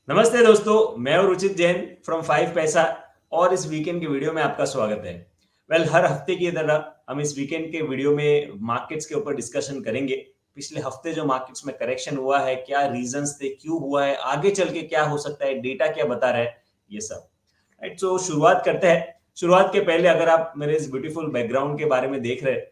नमस्ते दोस्तों, मैं हूं रुचित जैन फ्रॉम 5 पैसा और इस वीकेंड के वीडियो में आपका स्वागत है। हर हफ्ते की तरह हम इस वीकेंड के वीडियो में मार्केट्स के ऊपर डिस्कशन करेंगे। पिछले हफ्ते जो मार्केट्स में करेक्शन हुआ है, क्या रीजंस थे, क्यों हुआ है, आगे चल के क्या हो सकता है, डेटा क्या बता रहा है, ये सब। राइट, सो शुरुआत करते हैं। शुरुआत के पहले अगर आप मेरे इस ब्यूटीफुल बैकग्राउंड के बारे में देख रहे हैं,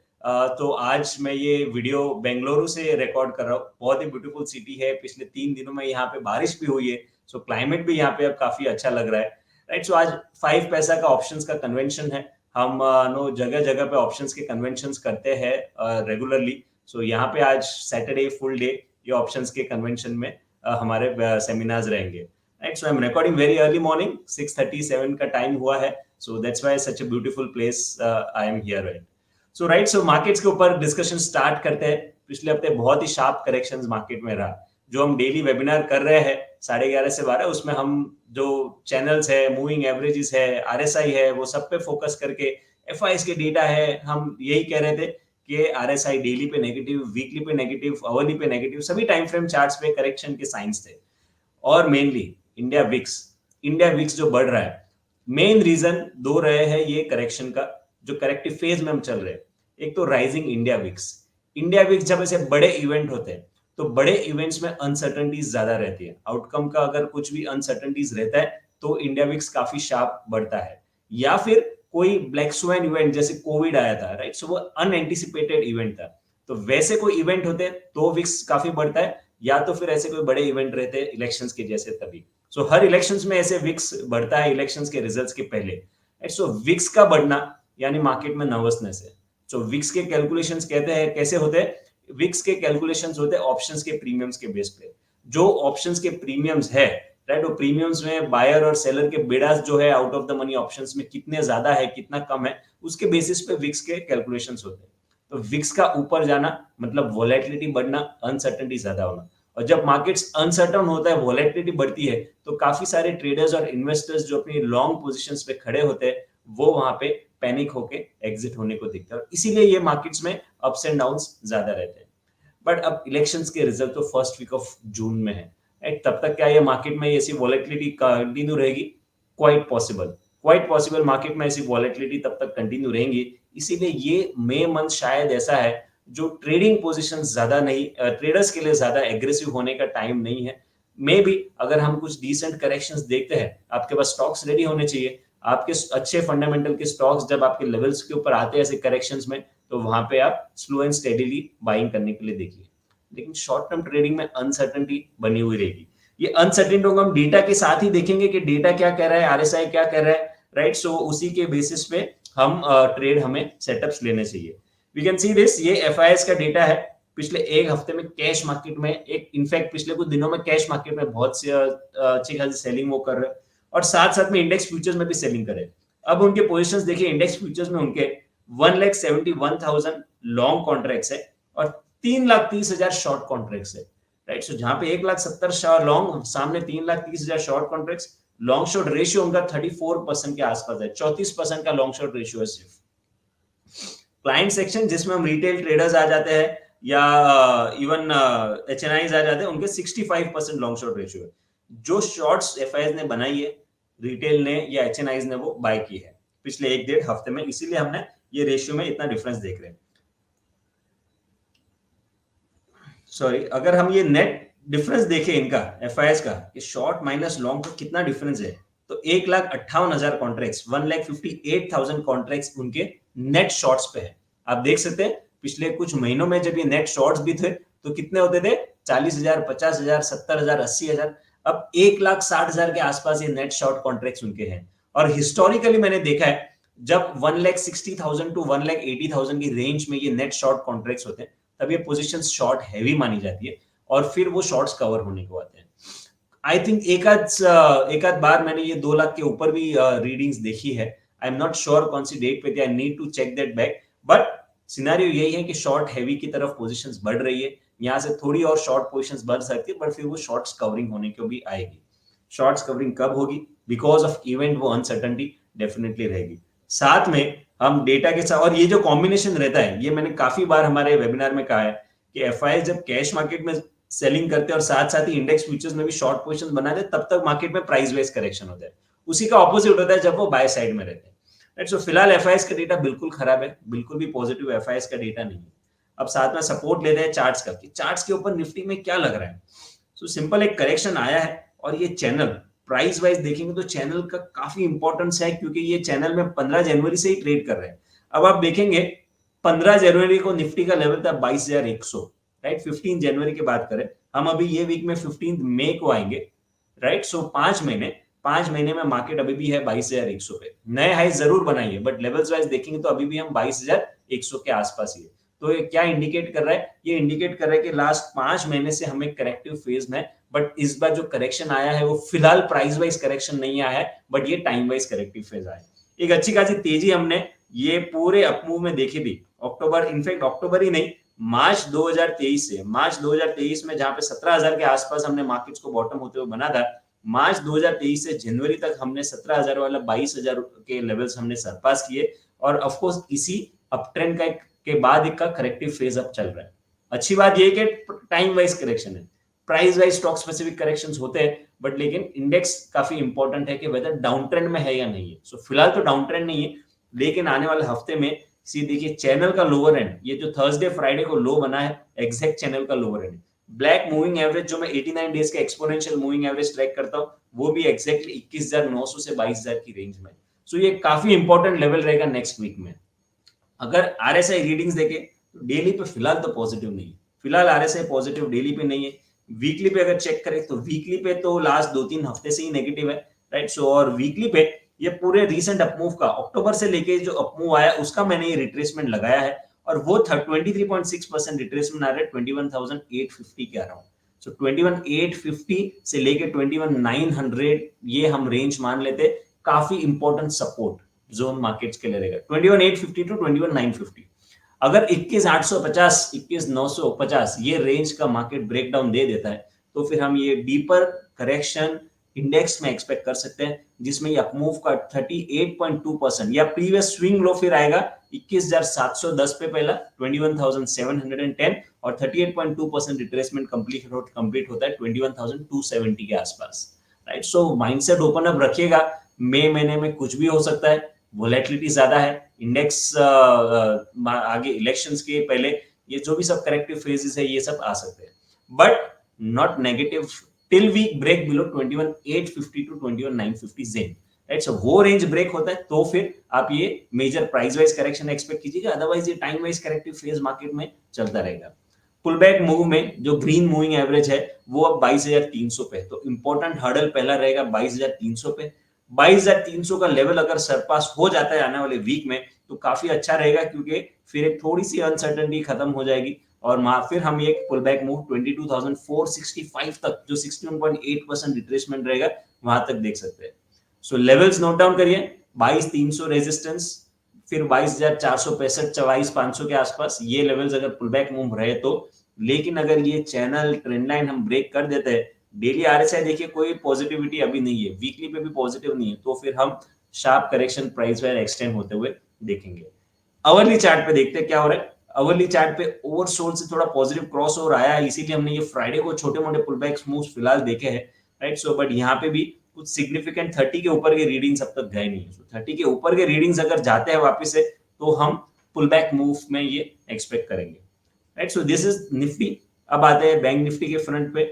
तो आज मैं ये वीडियो बेंगलुरु से रिकॉर्ड कर रहा हूँ। बहुत ही ब्यूटीफुल सिटी है। पिछले 3 दिनों में यहाँ पे बारिश भी हुई है, सो क्लाइमेट भी यहाँ पे अब काफी अच्छा लग रहा है। राइट, सो आज 5 पैसा का ऑप्शंस का कन्वेंशन है। हम नो जगह जगह पे ऑप्शंस के कन्वेंशंस करते हैं रेगुलरली। सो यहाँ पे आज सैटरडे फुल डे ये ऑप्शंस के कन्वेंशन में हमारे सेमिनार्स रहेंगे। Right, so I am recording very early morning, 6:37 का टाइम हुआ है। So that's why such a beautiful place I am here. Right, so markets के ऊपर डिस्कशन स्टार्ट करते हैं। पिछले हफ्ते बहुत ही शार्प करेक्शंस मार्केट में रहा। जो हम डेली वेबिनार कर रहे हैं 11:30 से 12, उसमें हम जो चैनल्स है, मूविंग एवरेजेस है, आरएसआई है, वो सब पे फोकस करके एफआईएस के डेटा है, हम यही कह रहे थे कि आरएसआई डेली पे नेगेटिव, वीकली पे नेगेटिव, आवरली पे नेगेटिव, सभी टाइम फ्रेम चार्ट्स पे करेक्शन के साइंस थे। और मेनली इंडिया विक्स जो बढ़ रहा है, मेन रीजन दो रहे हैं ये करेक्शन का, जो करेक्टिव फेज में हम चल रहे हैं। एक तो राइजिंग इंडिया विक्स जब ऐसे बड़े इवेंट होते हैं, तो बड़े इवेंट्स में अनसर्टनिटीज ज्यादा रहती है। आउटकम का अगर कुछ भी अनसर्टनिटीज रहता है तो इंडिया विक्स काफी शार्प बढ़ता है। या फिर कोई ब्लैक स्वेन इवेंट जैसे कोविड आया था, राइट, सो वो अनएंटिसिपेटेड इवेंट था, तो वैसे कोई इवेंट होते हैं तो विक्स काफी बढ़ता है। या तो फिर ऐसे कोई बड़े इवेंट रहते हैं इलेक्शंस के जैसे, तभी। हर इलेक्शंस में ऐसे विक्स बढ़ता है इलेक्शंस के रिजल्ट्स के पहले। विक्स का बढ़ना यानी मार्केट में नर्वसनेस है। विक्स के कैलकुलेशंस कहते हैं कैसे होते हैं। विक्स के कैलकुलेशंस होते हैं ऑप्शंस के प्रीमियम्स के बेस पे। जो ऑप्शंस के प्रीमियम्स है, राइट, वो प्रीमियम्स में बायर और सेलर के बिडास जो है out of the money options में कितने ज्यादा है, कितना कम है, उसके बेसिस पे विक्स के कैलकुलेशंस होते हैं। तो विक्स का ऊपर जाना मतलब वोलेटिलिटी बढ़ना, अनसर्टेनिटी ज्यादा होना। और जब मार्केट्स अनसर्टन होता है, वोलेटिलिटी बढ़ती है, तो काफी सारे ट्रेडर्स और इन्वेस्टर्स जो अपनी लॉन्ग पोजीशंस पे खड़े होते हैं, वो वहां पे पैनिक होके एग्जिट होने को दिखता है। इसीलिए ये मार्केट्स में अप्स एंड डाउन्स ज्यादा रहते हैं। बट अब इलेक्शंस के रिजल्ट तो फर्स्ट वीक ऑफ जून में है, राइट। तब तक क्या ये मार्केट में ऐसी वॉलेटिलिटी कंटिन्यू रहेगी? क्वाइट पॉसिबल मार्केट में ऐसी वॉलेटिलिटी तब तक कंटिन्यू रहेंगी। इसीलिए ये मई मंथ शायद ऐसा है जो ट्रेडिंग पोजीशन ज्यादा नहीं, ट्रेडर्स के लिए ज्यादा एग्रेसिव होने का टाइम नहीं है। मे बी अगर हम कुछ डिसेंट करेक्शंस देखते हैं, आपके पास स्टॉक्स रेडी होने चाहिए। आपके अच्छे फंडामेंटल के स्टॉक्स जब आपके लेवल्स के ऊपर आते हैं ऐसे करेक्शंस में, तो वहां पे आप स्लो एंड स्टेडीली बाइंग करने के लिए देखिए। लेकिन शॉर्ट टर्म ट्रेडिंग में अनसर्टेनिटी बनी हुई रहेगी। ये अनसर्टेनिटी को हम डेटा के साथ ही देखेंगे कि डेटा क्या कह रहा है, आरएसआई क्या कह रहा है, राइट। उसी के बेसिस पे हम ट्रेड हमें सेटअप्स लेने चाहिए। वी कैन सी दिस, ये एफआईएस का डेटा है। पिछले एक हफ्ते में कैश मार्केट में, एक इनफैक्ट पिछले कुछ दिनों में कैश मार्केट में बहुत सी अच्छी खासी सेलिंग वो कर रहे हैं, और साथ साथ में इंडेक्स फ्यूचर्स में भी सेलिंग करे। अब उनके पोजीशंस देखिए, इंडेक्स फ्यूचर्स में उनके 1,71,000 लॉन्ग कॉन्ट्रैक्ट्स है और 3,30,000 शॉर्ट कॉन्ट्रैक्ट्स है, राइट। जहां पे 1,70,000 लॉन्ग, सामने 3,30,000 short contracts. Long short ratio उनका 34% के आसपास है, 34% का लॉन्ग शॉर्ट रेशियो है सिर्फ। क्लाइंट सेक्शन जिसमें हम रिटेल ट्रेडर्स आ जाते हैं या इवन एचएनआईज आ जाते हैं, उनके 65% लॉन्ग शॉर्ट रेशियो है। जो शॉर्ट्स एफआईएस ने बनाई है, रिटेल ने या एचएनआईज ने वो बाय की है पिछले 1-1.5 हफ्ते में, इसीलिए हमने ये रेशियो में इतना डिफरेंस देख रहे हैं। सॉरी, अगर हम ये नेट डिफरेंस देखें इनका, एफआईएस का, कि शॉर्ट माइनस लॉन्ग का कितना डिफरेंस है, तो 1,58,000 कॉन्ट्रैक्ट्स, 1,58,000 कॉन्ट्रैक्ट्स उनके नेट शॉर्ट्स पे है। आप देख सकते हैं पिछले कुछ महीनों में जब ये नेट शॉर्ट्स भी थे तो कितने होते थे? 40,000, 50,000, 70,000, 80,000। अब 1,60,000 के आसपास ये नेट शॉर्ट कॉन्ट्रैक्ट्स उनके हैं। और हिस्टोरिकली मैंने देखा है, जब 1,60,000 टू 1,80,000 की रेंज में ये नेट शॉर्ट कॉन्ट्रैक्ट्स होते हैं, तब ये पोजीशन शॉर्ट हैवी मानी जाती है और फिर वो शॉर्ट्स कवर होने को आते हैं। आई थिंक एक आध बार मैंने ये 2 लाख के ऊपर भी रीडिंग्स देखी है। आई एम नॉट श्योर कौन सी डेट पे थी, I need to check that back. But scenario यही है कि शॉर्ट हैवी की तरफ पोजीशंस बढ़ रही है। यहाँ से थोड़ी और शॉर्ट पोजीशंस बढ़ सकती है, बट फिर वो शॉर्ट्स कवरिंग होने को भी आएगी। शॉर्ट्स कवरिंग कब होगी? बिकॉज ऑफ इवेंट, वो अनसर्टनिटी डेफिनेटली रहेगी। साथ में हम डेटा के साथ, और ये जो कॉम्बिनेशन रहता है, ये मैंने काफी बार हमारे वेबिनार में कहा है कि एफआईएस जब कैश मार्केट में सेलिंग करते हैं और साथ साथ ही इंडेक्स फ्यूचर्स में भी शॉर्ट पोजीशन बनाते हैं, तब तक मार्केट में प्राइस वाइज करेक्शन होता है। उसी का ऑपोजिट होता है जब वो बाय साइड में रहते हैं। राइट, सो फिलहाल एफआईएस का डेटा बिल्कुल खराब है, बिल्कुल भी पॉजिटिव एफआईएस का डेटा नहीं है। अब साथ में सपोर्ट लेते हैं चार्ट्स का, कि चार्ट्स के ऊपर निफ्टी में क्या लग रहा है। सो सिंपल एक करेक्शन आया है और ये चैनल प्राइस वाइज देखेंगे तो चैनल का काफी इंपॉर्टेंस है, क्योंकि ये चैनल में 15 जनवरी से ही ट्रेड कर रहे हैं। अब आप देखेंगे 15 जनवरी को निफ्टी का लेवल था 22,100, राइट। 15 जनवरी की बात करें, हम अभी ये वीक में 15 मई को आएंगे, राइट। सो 5 महीने में मार्केट अभी भी है 22,100 पे। नए हाई जरूर बनाइए, बट लेवल्स वाइज देखेंगे तो अभी भी हम 22,100 के आसपास ही है। तो ये क्या इंडिकेट कर रहा है? ये इंडिकेट कर रहा है कि लास्ट 5 महीने से हम एक करेक्टिव फेज में, बट इस बार जो करेक्शन आया है वो फिलहाल प्राइस वाइज करेक्शन नहीं आया है, बट ये टाइम वाइज करेक्टिव फेज आया है। एक अच्छी खासी तेजी हमने ये पूरे अपमूव में देखी थी अक्टूबर, इनफैक्ट अक्टूबर ही नहीं, मार्च 2023 से, मार्च 2023 में जहां पे 17,000 के आसपास हमने मार्केट्स को बॉटम होते हुए बना था, मार्च 2023 से जनवरी तक हमने 17,000 वाला 22,000 के लेवल्स हमने सरपास किए। और ऑफ कोर्स इसी अप ट्रेंड का के बाद एक का करेक्टिव फेज अब चल रहा है। अच्छी बात ये कि टाइम वाइज करेक्शन है, price wise stock specific corrections होते हैं, बट लेकिन इंडेक्स काफी इंपॉर्टेंट है कि वेदर डाउन ट्रेंड में है या नहीं है। सो फिलहाल तो डाउन ट्रेंड नहीं है, लेकिन आने वाले हफ्ते में सी देखिए चैनल का लोअर एंड, ये जो थर्सडे फ्राइडे को लो बना है, एग्जैक्ट चैनल का lower and. Black moving average जो मैं 89 डेज का एक्सपोनेंशियल मूविंग एवरेज ट्रैक करता हूं, वो भी एग्जैक्टली 21,900 से 22,000 की रेंज में। सो ये काफी इंपॉर्टेंट लेवल रहेगा नेक्स्ट वीक में। अगर आरएसआई रीडिंग्स देखें तो डेली पे फिलहाल तो पॉजिटिव नहीं है, फिलहाल आरएसआई पॉजिटिव डेली पे नहीं है। वीकली पे अगर चेक करें तो वीकली पे तो लास्ट 2-3 हफ्ते से ही नेगेटिव है, राइट। सो और वीकली पे ये पूरे रीसेंट अपमूव का अक्टूबर से लेके जो अपमूव आया उसका मैंने ये रिट्रेसमेंट लगाया है, और वो 23.6% रिट्रेसमेंट आ रहा है 21,850 के अराउंड। सो 21,850 से लेके 21,900 ये हम रेंज मान लेते, काफी इंपॉर्टेंट सपोर्ट जोन मार्केट्स के लिए रहेगा 21,850 टू 21,950। अगर 21,850 21,950 ये रेंज का मार्केट ब्रेकडाउन दे देता है, तो फिर हम ये डीपर करेक्शन इंडेक्स में एक्सपेक्ट कर सकते हैं, जिसमें ये अपमूव का 38.2% या प्रीवियस स्विंग लो फिर आएगा 21,710 पे पहला 21,710, और 38.2% रिट्रेसमेंट कंप्लीट होता है 21,270 के आसपास, राइट। सो माइंडसेट ओपन अप रखिएगा, मई महीने में कुछ भी हो सकता है, वोलेटिलिटी ज्यादा है, इंडेक्स आगे इलेक्शंस के पहले ये जो भी सब करेक्टिव फेजेस है ये सब आ सकते हैं, but not negative till we break below 21,850 to 21,950 zone, right. So वो रेंज ब्रेक होता है तो फिर आप ये major price wise correction expect कीजिएगा, अदरवाइज ये time wise corrective phase market में चलता रहेगा। पुल बैक मूव में जो ग्रीन मूविंग एवरेज है वो अब 22,300 पे, तो इंपॉर्टेंट हर्डल पहला रहेगा 22,300 पे। 22,300 का लेवल अगर सरपास हो जाता है आने वाले वीक में तो काफी अच्छा रहेगा, क्योंकि फिर एक थोड़ी सी अनसर्टेनिटी खत्म हो जाएगी, और फिर हम एक पुल बैक मूव 22,465 तक, जो 61.8% रिट्रेसमेंट रहेगा, वहां तक देख सकते हैं। सो लेवल्स नोट डाउन करिए, 22,300 रेजिस्टेंस, फिर 22,465 22,500 के आसपास ये लेवल्स अगर पुल बैक मूव रहे तो। लेकिन अगर ये चैनल ट्रेंड लाइन हम ब्रेक कर देते हैं, डेली आरएसआई देखिए कोई पॉजिटिविटी अभी नहीं है, वीकली पे भी पॉजिटिव नहीं है, तो फिर हम sharp correction price wise extend होते हुए देखेंगे। अवरली चार्ट पे देखते हैं क्या हो रहा है। अवरली चार्ट पे ओवरसोल्ड से थोड़ा पॉजिटिव क्रॉस ओवर आया है, इसीलिए हमने ये फ्राइडे को छोटे मोटे पुल बैक मूव्स फिलहाल देखे हैं, राइट। सो बट यहाँ पे भी कुछ सिग्निफिकेंट 30 के ऊपर के रीडिंग्स अब तक गए नहीं है। 30 के ऊपर के रीडिंग्स अगर जाते हैं वापस से, तो हम पुल बैक मूव में ये एक्सपेक्ट करेंगे, right. So this is Nifty. अब आते हैं बैंक निफ्टी के फ्रंट पे।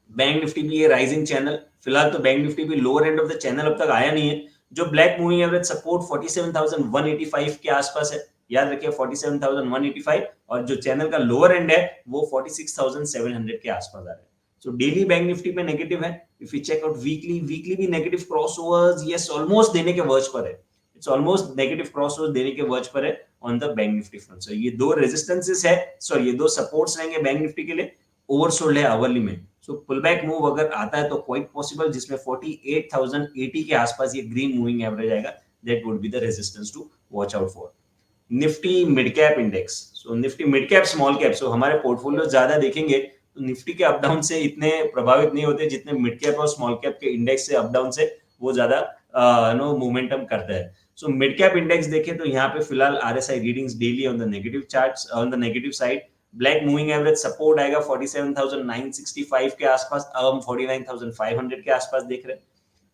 बैंक निफ्टी भी ये राइजिंग चैनल, फिलहाल तो बैंक निफ्टी भी lower end of the channel अब तक आया नहीं है। जो ब्लैक मूविंग एवरेज सपोर्ट 47,185 के आसपास है, याद रखिए 47,185, और जो चैनल का लोअर एंड है वो 46,700 के आसपास आ रहा है। सो डेली बैंक निफ्टी पे नेगेटिव है। If you check out weekly भी नेगेटिव क्रॉसओवर्स, यस ऑलमोस्ट देने के वर्ज पर है, इट्स ऑलमोस्ट नेगेटिव क्रॉसओवर्स देने के वर्ज पर है on the Bank Nifty front. So ये दो रेजिस्टेंसेस है, सॉरी ये दो सपोर्ट्स रहेंगे बैंक निफ्टी के लिए, ओवरसोल्ड है आवरली में। सो पुल बैक मूव अगर आता है तो क्वाइट पॉसिबल, जिसमें 48,080 के आसपास ये ग्रीन मूविंग एवरेज आएगा, that would be the resistance to watch out for. Nifty mid cap index, so Nifty mid cap small cap, so हमारे पोर्टफोलियो ज्यादा देखेंगे तो निफ्टी के अप डाउन से इतने प्रभावित नहीं होते जितने मिड कैप और स्मॉल कैप के इंडेक्स से अप डाउन से वो ज्यादा मोमेंटम करता है। सो मिड कैप इंडेक्स देखें तो यहाँ पे फिलहाल RSI readings daily on the negative charts, on the negative side, black moving average support आएगा 47,965 के आसपास, अब हम 49,500 के आसपास देख रहे हैं।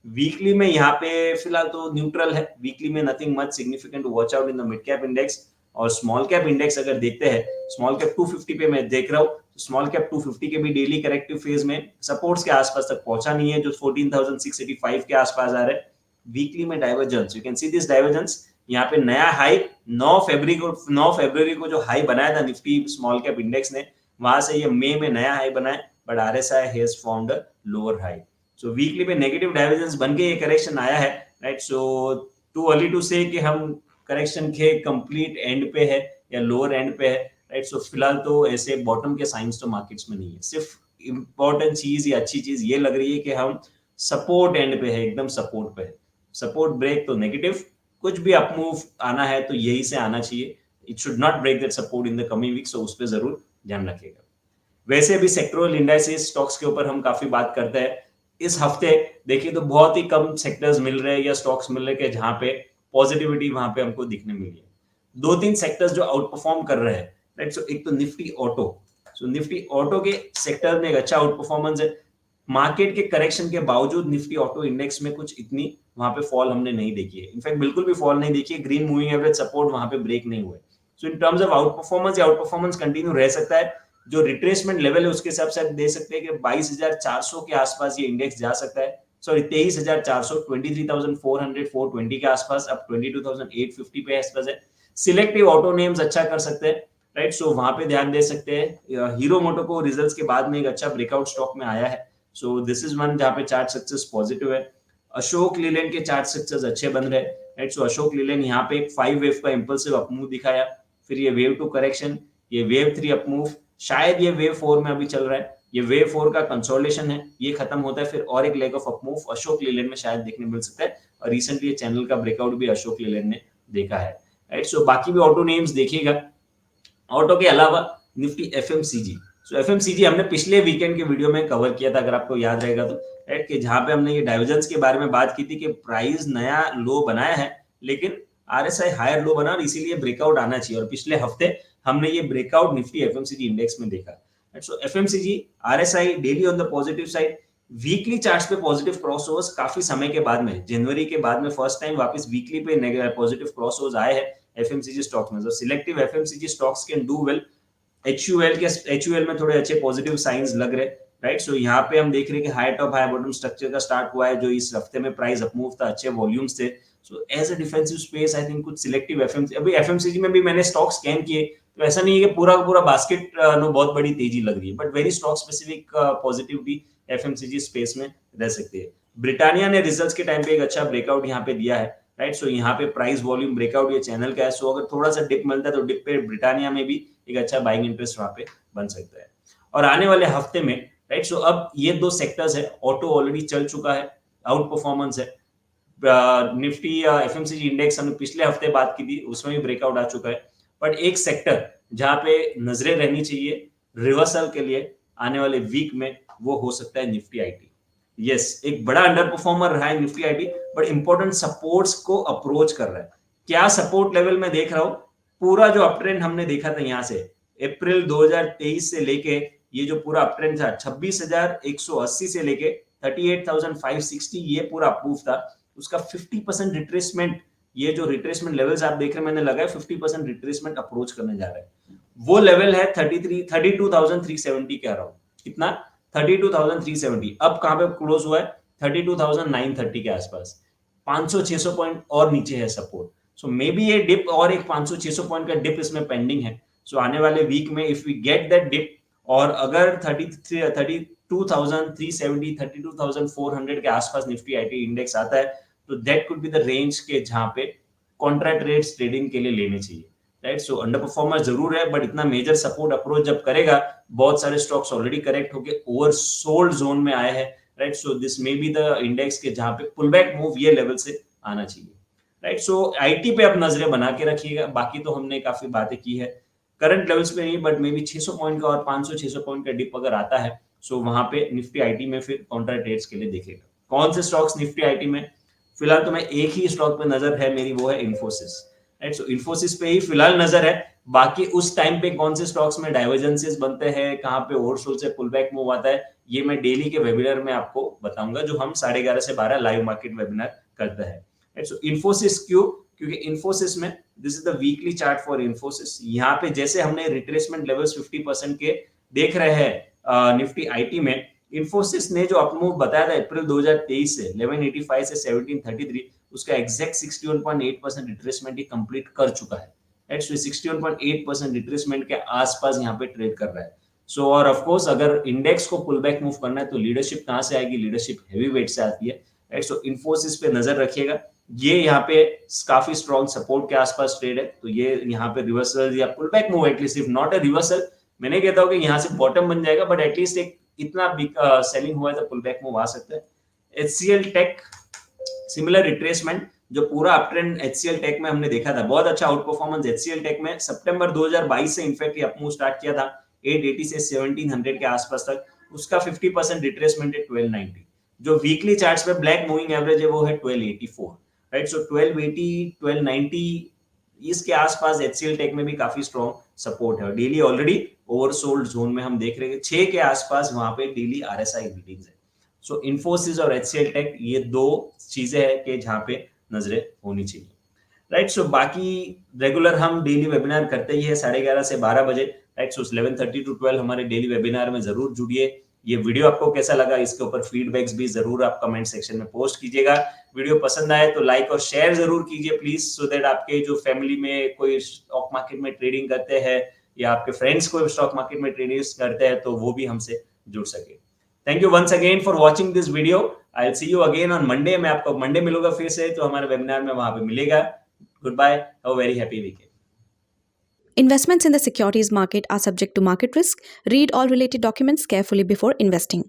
वीकली में यहाँ पे फिलहाल तो न्यूट्रल है, वीकली में nothing much significant watch out in the mid cap index. और स्मॉल कैप इंडेक्स अगर देखते हैं, स्मॉल कैप 250 पे मैं देख रहा हूँ, स्मॉल कैप 250 के भी डेली करेक्टिव फेज में सपोर्ट्स के आसपास तक पहुंचा नहीं है, जो 14,685 के आसपास आ रहे हैं। वीकली में divergence, you can see this divergence, यहाँ पे नया हाई 9 फरवरी को जो हाई बनाया था निफ्टी स्मॉल कैप इंडेक्स ने, वहां से ये मई में नया हाई बनाया, but RSI has formed a lower high. So weekly में नेगेटिव डाइवर्जेंस बन के ये करेक्शन आया है, right. So too early to say कि हम करेक्शन के कंप्लीट एंड पे है या लोअर एंड पे है, राइट। सो फिलहाल तो ऐसे बॉटम के साइंस तो मार्केट्स में नहीं है। सिर्फ इंपॉर्टेंट चीज या अच्छी चीज ये लग रही है कि हम सपोर्ट एंड पे है, एकदम सपोर्ट पे है। सपोर्ट ब्रेक तो नेगेटिव, कुछ भी अप मूव आना है तो यही से आना चाहिए। It should not break that support in the coming week, so उस पर जरूर ध्यान रखिएगा। वैसे भी सेक्टोरल इंडाइसेस स्टॉक्स के ऊपर हम काफी बात करते हैं। इस हफ्ते देखिए तो बहुत ही कम सेक्टर्स मिल रहे हैं या स्टॉक्स मिल रहे हैं जहां पे पॉजिटिविटी वहां पे हमको दिखने मिली है। 2-3 सेक्टर्स जो आउट परफॉर्म कर रहे हैं, राइट। सो एक तो निफ्टी ऑटो, सो निफ्टी ऑटो के सेक्टर में एक अच्छा आउट परफॉर्मेंस है। मार्केट के करेक्शन के बावजूद निफ्टी ऑटो इंडेक्स में कुछ इतनी वहां पे फॉल हमने नहीं देखी है, इनफैक्ट बिल्कुल भी फॉल नहीं देखी है। ग्रीन मूविंग एवरेज सपोर्ट वहां पे ब्रेक नहीं हुए। So in terms of outperformance, outperformance continue रह सकता है। जो रिट्रेसमेंट लेवल है उसके हिसाब से आप दे सकते हैं कि 22,400 के आसपास ये इंडेक्स जा सकता है। सॉरी 23,400, 23,400, 420 के आसपास, अब 22,850 पे आसपास है। सिलेक्टिव ऑटो नेम्स अच्छा कर सकते हैं, राइट। सो वहां पे ध्यान दे सकते हैं। हीरो मोटो को रिजल्ट्स के बाद में एक अच्छा ब्रेकआउट स्टॉक में आया है, सो दिस इज वन जहां पे चार्ट सक्सेस पॉजिटिव है। अशोक लीलैंड के चार्ट सक्सेस अच्छे बन रहे हैं, राइट। सो अशोक लीलैंड यहाँ पे एक 5 वेव का इंपल्सिव अप मूव दिखाया, फिर ये वेव 2 करेक्शन, ये वेव 3 अप मूव, शायद ये वेव 4 में अभी चल रहा है। ये वेव 4 का कंसोलिडेशन है, ये खत्म होता है, फिर और एक leg of up move Ashok Leyland में शायद देखने मिल सकता है। और रिसेंटली ये चैनल का ब्रेकआउट भी अशोक लीलैंड ने देखा है, राइट। सो बाकी भी ऑटो नेम्स देखिएगा। ऑटो के अलावा निफ्टी एफएमसीजी, सो एफएमसीजी हमने पिछले वीकेंड के वीडियो में कवर किया था, अगर आपको याद रहेगा तो, राइट। कि जहां पे हमने ये डाइवर्जेंस के बारे में बात की थी कि प्राइस नया लो बनाया है, लेकिन आरएसआई हायर लो बना और इसीलिए ब्रेकआउट आना चाहिए। और पिछले हफ्ते हमने ये ब्रेकआउट निफ्टी एफएमसीजी इंडेक्स में देखा। So FMCG RSI daily on the positive side, weekly charts पे पॉजिटिव क्रॉसओवर्स काफी समय के बाद में, जनवरी के बाद में फर्स्ट टाइम वापस वीकली पे पॉजिटिव क्रॉसओवर्स आए हैं एफएमसीजी स्टॉक्स में। so selective FMCG stocks can do well. HUL में थोड़े अच्छे पॉजिटिव साइंस लग रहे, राइट। सो यहाँ पे हम देख रहे हैं कि high top high bottom structure का स्टार्ट हुआ है, जो इस हफ्ते में प्राइस अप मूव था, अच्छे वॉल्यूम्स थे। So as a defensive space I think कुछ सिलेक्टिव एफएमसीजी, अभी एफएमसीजी में भी मैंने स्टॉक स्कैन किए, तो ऐसा नहीं है कि पूरा पूरा बास्केट नो बहुत बड़ी तेजी लग रही है, but very stock specific positivity FMCG space में रह सकती है। ब्रिटानिया ने रिजल्ट्स के टाइम पे एक अच्छा ब्रेकआउट यहाँ पे दिया है, राइट। सो यहाँ पे प्राइस वॉल्यूम ब्रेकआउट ये चैनल का है। सो अगर थोड़ा सा डिप मिलता है तो डिप पे ब्रिटानिया में भी एक अच्छा बाइंग इंटरेस्ट वहां पे बन सकता है। और आने वाले हफ्ते में, राइट। सो अब ये 2 सेक्टर्स है, ऑटो ऑलरेडी चल चुका है, आउट परफॉर्मेंस है। निफ्टी एफएमसीजी इंडेक्स हमने पिछले हफ्ते बात की थी, उसमें भी ब्रेकआउट आ चुका है। बट एक सेक्टर जहां पे नजरें रहनी चाहिए रिवर्सल के लिए आने वाले वीक में, वो हो सकता है निफ्टी आईटी। यस, एक बड़ा अंडर परफॉर्मर रहा है Nifty IT, but important supports को अप्रोच कर रहा है। क्या सपोर्ट लेवल में देख रहा हूं, पूरा जो अपट्रेंड हमने देखा था यहां से अप्रैल 2023 से लेके, ये जो पूरा अपट्रेंड था 26,180 से लेके 38,560, ये पूरा अप्रूव था। उसका 50% रिट्रेसमेंट, ये जो रिट्रेसमेंट लेवल्स आप देख रहे हैं मैंने लगाया, 50% रिट्रेसमेंट अप्रोच करने जा रहा है। वो लेवल है 32,370 के अराउंड। कितना? 32,370। अब कहां पे क्लोज हुआ है? 32,930 के आसपास। 500-600 पॉइंट और नीचे है सपोर्ट। सो मे बी ये डिप और एक 500-600 पॉइंट का डिप इसमें पेंडिंग है। सो आने वाले वीक में if we get that dip, और अगर 32,370, 32,400 के आसपास निफ्टी आईटी इंडेक्स आता है, तो that could be the range के जहां पे कॉन्ट्रैक्ट रेट्स ट्रेडिंग के लिए लेने चाहिए, राइट। सो अंडर परफॉर्मर जरूर है, बट इतना मेजर सपोर्ट अप्रोच जब करेगा, बहुत सारे स्टॉक्स ऑलरेडी करेक्ट होके ओवर सोल्ड जोन में आए हैं, right. So this may be the index के जहां पे पुल बैक मूव ये लेवल से आना चाहिए, राइट। सो आईटी पे आप नजरें बना के रखिएगा। बाकी तो हमने काफी बातें की है, करंट लेवल्स पे नहीं, बट मे बी 600 पॉइंट का और 500-600 पॉइंट का डिप अगर आता है, सो वहां पे निफ्टी आईटी में फिर काउंटर ट्रेड्स के लिए देखेगा। कौन से स्टॉक्स निफ्टी आईटी में? फिलहाल तो मैं एक ही स्टॉक पे नजर है मेरी, वो है इन्फोसिस, राइट। सो इन्फोसिस पे ही फिलहाल नजर है, बाकी उस टाइम पे कौन से स्टॉक्स में डाइवर्जेंसेस बनते हैं, कहाँ पे ओवरसोल्ड से पुल बैक मूव आता है, ये मैं डेली के वेबिनार में आपको बताऊंगा, जो हम 11:30 से 12 लाइव मार्केट वेबिनार करते हैं। राइट। सो इन्फोसिस क्यों, क्योंकि इन्फोसिस में this is the weekly chart for Infosys. यहाँ पे जैसे हमने रिट्रेसमेंट लेवल्स 50% के देख रहे हैं निफ्टी आईटी में, इन्फोसिस ने जो अपमूव बताया था अप्रैल 2023 से 1185 से 1733, उसका एग्जैक्ट 61.8% रिट्रेसमेंट ही कंप्लीट कर चुका है। राइट। सो 61.8% रिट्रेसमेंट के आसपास यहाँ पे ट्रेड कर रहा है। सो और ऑफ कोर्स अगर इंडेक्स को पुल बैक मूव करना है तो लीडरशिप कहाँ से आएगी, लीडरशिप हैवी वेट से आती है। राइट। सो इन्फोसिस पे नजर रखिएगा, ये यहाँ पे काफी स्ट्रॉन्ग सपोर्ट के आसपास ट्रेड है, तो ये यहाँ पे रिवर्सल या pull back move, at least if not a reversal, मैं नहीं कहता हूँ कि यहाँ से बॉटम बन जाएगा, बट एटलीस्ट एक इतना सेलिंग हुआ है तो पुल बैक मूव आ सकता है। एचसीएल टेक सिमिलर रिट्रेसमेंट, जो पूरा अपट्रेंड एचसीएल टेक में हमने देखा था, बहुत अच्छा आउट परफॉर्मेंस एचसीएल टेक में सितंबर 2022 से इनफैक्ट ये अपमूव स्टार्ट किया था 880 से 1700 के आसपास तक, उसका 50% रिट्रेसमेंट है 1290। जो वीकली चार्ट्स पे ब्लैक मूविंग एवरेज है वो है 1284। राइट। सो 1280 1290 इसके आसपास एचसीएल टेक में भी काफी स्ट्रॉन्ग सपोर्ट है, और डेली ऑलरेडी ओवरसोल्ड जोन में हम देख रहे हैं 6 के आसपास वहां पे डेली आरएसआई रीडिंग्स है। सो इन्फोसिस और एचसीएल टेक ये दो चीजें हैं कि जहां पे नजरें होनी चाहिए। राइट। सो बाकी रेगुलर हम डेली वेबिनार करते ही है 11:30 से 12 बजे। राइट। सो 11:30 to 12 हमारे डेली वेबिनार में जरूर जुड़िए। ये वीडियो आपको कैसा लगा, इसके ऊपर फीडबैक्स भी जरूर आप कमेंट सेक्शन में पोस्ट कीजिएगा। वीडियो पसंद आए तो लाइक और शेयर जरूर कीजिए प्लीज, सो दैट आपके जो फैमिली में कोई स्टॉक मार्केट में ट्रेडिंग करते हैं या आपके फ्रेंड्स को स्टॉक मार्केट में ट्रेडिंग करते हैं तो वो भी हमसे जुड़ सके। Thank you once again for watching this video. I will see you again on Monday. मैं आपको मंडे मिलूंगा फिर से, तो हमारे वेबिनार में वहां पे मिलेगा। Goodbye. Have a very happy weekend. Investments in the securities market are subject to market risk. Read all related documents carefully before investing.